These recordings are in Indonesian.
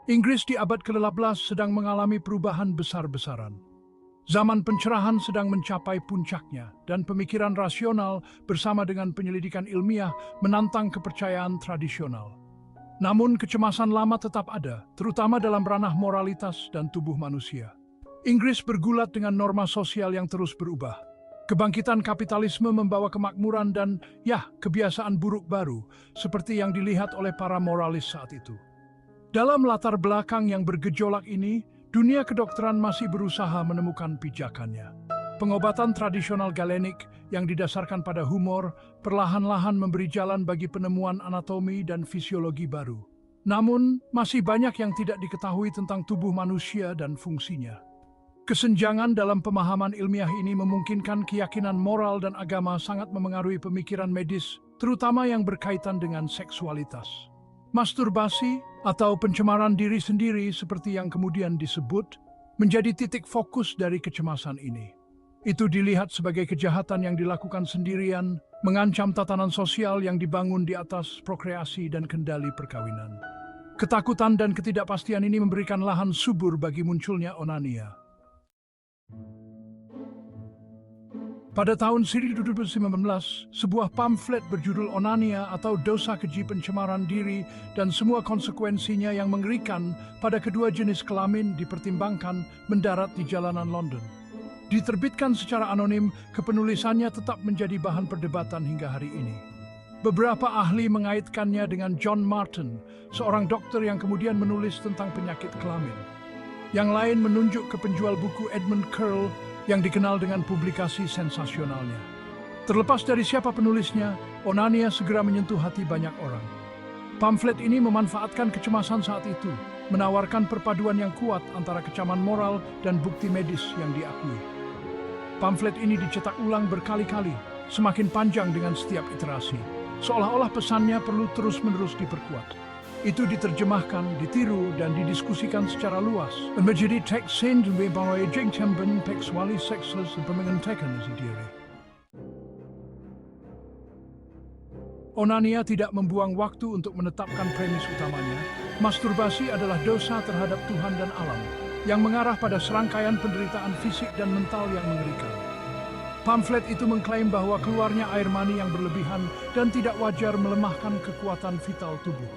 Inggris di abad ke-18 sedang mengalami perubahan besar-besaran. Zaman pencerahan sedang mencapai puncaknya, dan pemikiran rasional bersama dengan penyelidikan ilmiah menantang kepercayaan tradisional. Namun kecemasan lama tetap ada, terutama dalam ranah moralitas dan tubuh manusia. Inggris bergulat dengan norma sosial yang terus berubah. Kebangkitan kapitalisme membawa kemakmuran dan, kebiasaan buruk baru, seperti yang dilihat oleh para moralis saat itu. Dalam latar belakang yang bergejolak ini, dunia kedokteran masih berusaha menemukan pijakannya. Pengobatan tradisional Galenik yang didasarkan pada humor perlahan-lahan memberi jalan bagi penemuan anatomi dan fisiologi baru. Namun, masih banyak yang tidak diketahui tentang tubuh manusia dan fungsinya. Kesenjangan dalam pemahaman ilmiah ini memungkinkan keyakinan moral dan agama sangat memengaruhi pemikiran medis, terutama yang berkaitan dengan seksualitas. Masturbasi atau pencemaran diri sendiri seperti yang kemudian disebut, menjadi titik fokus dari kecemasan ini. Itu dilihat sebagai kejahatan yang dilakukan sendirian, mengancam tatanan sosial yang dibangun di atas prokreasi dan kendali perkawinan. Ketakutan dan ketidakpastian ini memberikan lahan subur bagi munculnya onania. Pada tahun 1919, sebuah pamflet berjudul Onania atau Dosa Keji Pencemaran Diri dan semua konsekuensinya yang mengerikan pada kedua jenis kelamin dipertimbangkan mendarat di jalanan London. Diterbitkan secara anonim, kepenulisannya tetap menjadi bahan perdebatan hingga hari ini. Beberapa ahli mengaitkannya dengan John Martin, seorang dokter yang kemudian menulis tentang penyakit kelamin. Yang lain menunjuk ke penjual buku Edmund Curl yang dikenal dengan publikasi sensasionalnya. Terlepas dari siapa penulisnya, onania segera menyentuh hati banyak orang. Pamflet ini memanfaatkan kecemasan saat itu, menawarkan perpaduan yang kuat antara kecaman moral dan bukti medis yang diakui. Pamflet ini dicetak ulang berkali-kali, semakin panjang dengan setiap iterasi, seolah-olah pesannya perlu terus-menerus diperkuat. Itu diterjemahkan, ditiru, dan didiskusikan secara luas, menjadi teks yang dibawa jengcemben seksuali seksualis dan pemengentekan sendiri. Onania tidak membuang waktu untuk menetapkan premis utamanya. Masturbasi adalah dosa terhadap Tuhan dan alam, yang mengarah pada serangkaian penderitaan fisik dan mental yang mengerikan. Pamflet itu mengklaim bahwa keluarnya air mani yang berlebihan dan tidak wajar melemahkan kekuatan vital tubuh.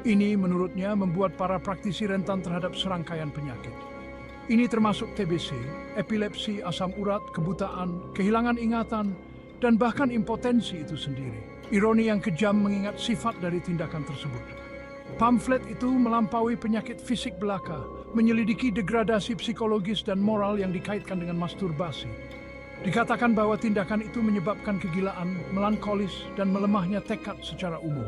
Ini menurutnya membuat para praktisi rentan terhadap serangkaian penyakit. Ini termasuk TBC, epilepsi, asam urat, kebutaan, kehilangan ingatan, dan bahkan impotensi itu sendiri. Ironi yang kejam mengingat sifat dari tindakan tersebut. Pamflet itu melampaui penyakit fisik belaka, menyelidiki degradasi psikologis dan moral yang dikaitkan dengan masturbasi. Dikatakan bahwa tindakan itu menyebabkan kegilaan, melankolis, dan melemahnya tekad secara umum.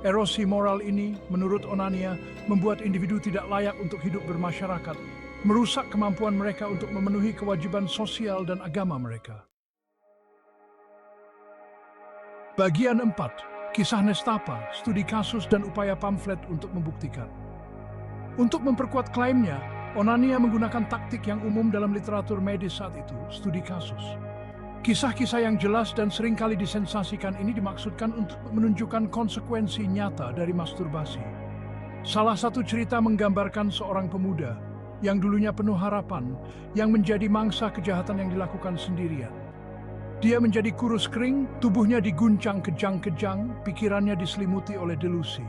Erosi moral ini, menurut onania, membuat individu tidak layak untuk hidup bermasyarakat, merusak kemampuan mereka untuk memenuhi kewajiban sosial dan agama mereka. Bagian 4. Kisah nestapa, studi kasus dan upaya pamflet untuk membuktikan. Untuk memperkuat klaimnya, onania menggunakan taktik yang umum dalam literatur medis saat itu, studi kasus. Kisah-kisah yang jelas dan seringkali disensasikan ini dimaksudkan untuk menunjukkan konsekuensi nyata dari masturbasi. Salah satu cerita menggambarkan seorang pemuda yang dulunya penuh harapan, yang menjadi mangsa kejahatan yang dilakukan sendirian. Dia menjadi kurus kering, tubuhnya diguncang kejang-kejang, pikirannya diselimuti oleh delusi.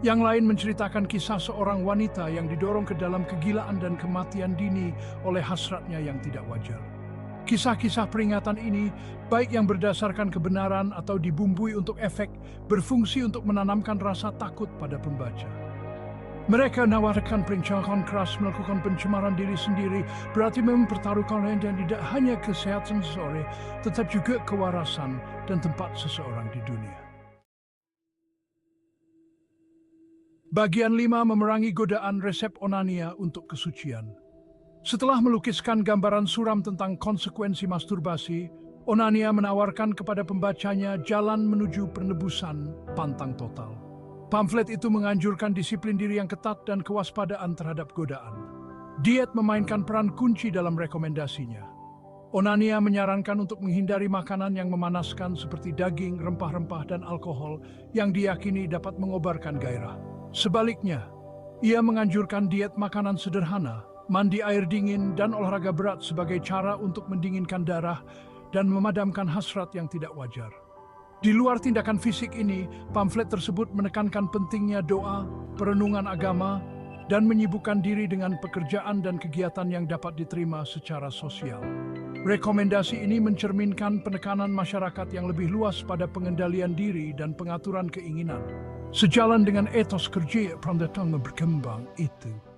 Yang lain menceritakan kisah seorang wanita yang didorong ke dalam kegilaan dan kematian dini oleh hasratnya yang tidak wajar. Kisah-kisah peringatan ini, baik yang berdasarkan kebenaran atau dibumbui untuk efek, berfungsi untuk menanamkan rasa takut pada pembaca. Mereka menawarkan perencanaan keras melakukan pencemaran diri sendiri, berarti mempertaruhkan dan tidak hanya kesehatan seseorang, tetap juga kewarasan dan tempat seseorang di dunia. Bagian 5. Memerangi godaan resep onania untuk kesucian. Setelah melukiskan gambaran suram tentang konsekuensi masturbasi, onania menawarkan kepada pembacanya jalan menuju penebusan pantang total. Pamflet itu menganjurkan disiplin diri yang ketat dan kewaspadaan terhadap godaan. Diet memainkan peran kunci dalam rekomendasinya. Onania menyarankan untuk menghindari makanan yang memanaskan seperti daging, rempah-rempah, dan alkohol yang diyakini dapat mengobarkan gairah. Sebaliknya, Ia menganjurkan diet makanan sederhana, mandi air dingin, dan olahraga berat sebagai cara untuk mendinginkan darah dan memadamkan hasrat yang tidak wajar. Di luar tindakan fisik ini, pamflet tersebut menekankan pentingnya doa, perenungan agama, dan menyibukkan diri dengan pekerjaan dan kegiatan yang dapat diterima secara sosial. Rekomendasi ini mencerminkan penekanan masyarakat yang lebih luas pada pengendalian diri dan pengaturan keinginan, sejalan dengan etos kerja Pram Datang berkembang itu.